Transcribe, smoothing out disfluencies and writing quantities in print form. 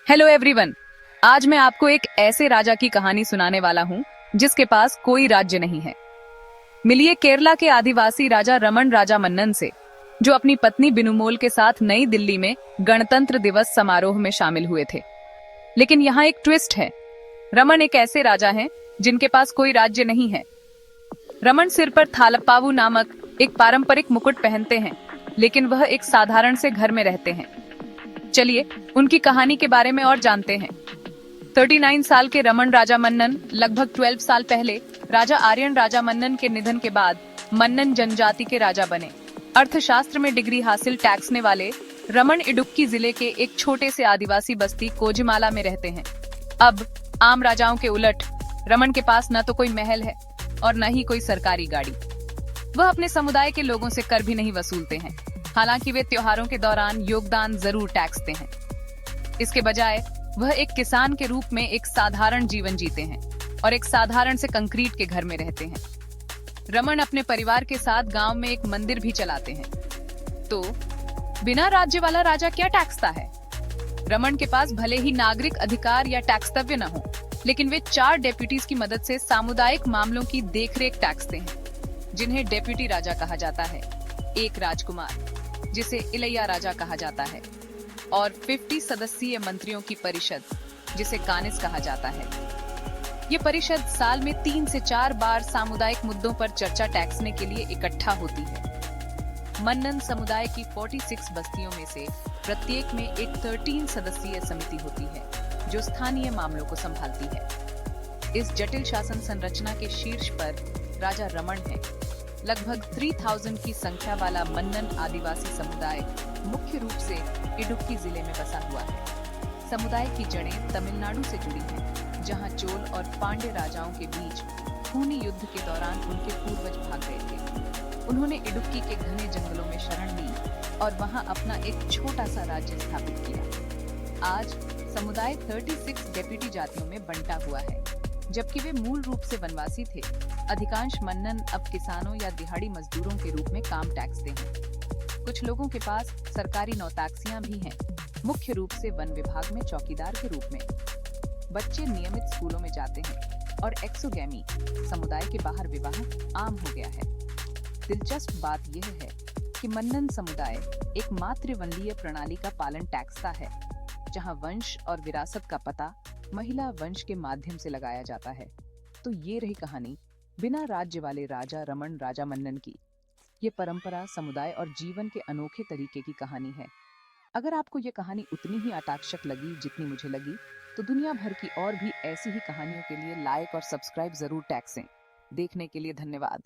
Hello everyone. आज मैं आपको एक ऐसे राजा की कहानी सुनाने वाला हूँ जिसके पास कोई राज्य नहीं है। मिलिए केरला के आदिवासी राजा रमन राजा मन्नन से, जो अपनी पत्नी बिनुमोल के साथ नई दिल्ली में गणतंत्र दिवस समारोह में शामिल हुए थे। लेकिन यहाँ एक ट्विस्ट है। रमन एक ऐसे राजा हैं जिनके पास कोई राज्य नहीं है। रमन सिर पर थालपावु नामक एक पारंपरिक मुकुट पहनते हैं, लेकिन वह एक साधारण से घर में रहते हैं। चलिए उनकी कहानी के बारे में और जानते हैं। 39 साल के रमन राजा मन्नन लगभग 12 साल पहले राजा आर्यन राजा मन्नन के निधन के बाद मन्नन जनजाति के राजा बने। अर्थशास्त्र में डिग्री हासिल टैक्सने वाले रमन इडुक्की जिले के एक छोटे से आदिवासी बस्ती कोजिमाला में रहते हैं। अब आम राजाओं के उलट रमन के पास न तो कोई महल है और न ही कोई सरकारी गाड़ी। वह अपने समुदाय के लोगों से कर भी नहीं वसूलते हैं, हालांकि वे त्योहारों के दौरान योगदान जरूर टैक्सते हैं। इसके बजाय वह एक किसान के रूप में एक साधारण जीवन जीते हैं और एक साधारण से कंक्रीट के घर में रहते हैं। रमन अपने परिवार के साथ गांव में एक मंदिर भी चलाते हैं। तो बिना राज्य वाला राजा क्या टैक्सता है? रमन के पास भले ही नागरिक अधिकार या टैक्सतव्य न हो, लेकिन वे 4 डेप्यूटीज की मदद से सामुदायिक मामलों की देखरेख टैक्सते हैं, जिन्हें डेप्यूटी राजा कहा जाता है। एक राजकुमार, जिसे इलैया राजा कहा जाता है, और 50 सदस्यीय मंत्रियों की परिषद, जिसे कानिस कहा जाता है। ये परिषद साल में 3 से 4 बार सामुदायिक मुद्दों पर चर्चा टैक्सने के लिए इकट्ठा होती है। मन्नन समुदाय की 46 बस्तियों में से प्रत्येक में एक 13 सदस्यीय समिति होती है, जो स्थानीय मामलों को संभालती है। इस जटिल शासन संरचना के शीर्ष पर राजा रमन है। लगभग 3000 की संख्या वाला मन्नन आदिवासी समुदाय मुख्य रूप से इडुक्की जिले में बसा हुआ है। समुदाय की जड़ें तमिलनाडु से जुड़ी हैं, जहां चोल और पांड्य राजाओं के बीच खूनी युद्ध के दौरान उनके पूर्वज भाग गए थे। उन्होंने इडुक्की के घने जंगलों में शरण ली और वहां अपना एक छोटा सा राज्य स्थापित किया। आज समुदाय 36 डेप्यूटी जातियों में बंटा हुआ है, जबकि वे मूल रूप से वनवासी थे। अधिकांश मन्नन अब किसानों या दिहाड़ी मजदूरों के रूप में काम टैक्सते हैं। कुछ लोगों के पास सरकारी नौताक्सियां भी हैं, मुख्य रूप से वन विभाग में चौकीदार के रूप में। बच्चे नियमित स्कूलों में जाते हैं और एक्सोगैमी, समुदाय के बाहर विवाह, आम हो गया है। दिलचस्प बात यह है कि मन्नन समुदाय एक मातृवंशीय प्रणाली का पालन टैक्सता है, जहां वंश और विरासत का पता महिला वंश के माध्यम से लगाया जाता है। तो ये रही कहानी बिना राज्य वाले राजा रमन राजा मन्नन की। ये परंपरा, समुदाय और जीवन के अनोखे तरीके की कहानी है। अगर आपको ये कहानी उतनी ही आकर्षक लगी जितनी मुझे लगी, तो दुनिया भर की और भी ऐसी ही कहानियों के लिए लाइक और सब्सक्राइब जरूर टैक्सें। देखने के लिए धन्यवाद।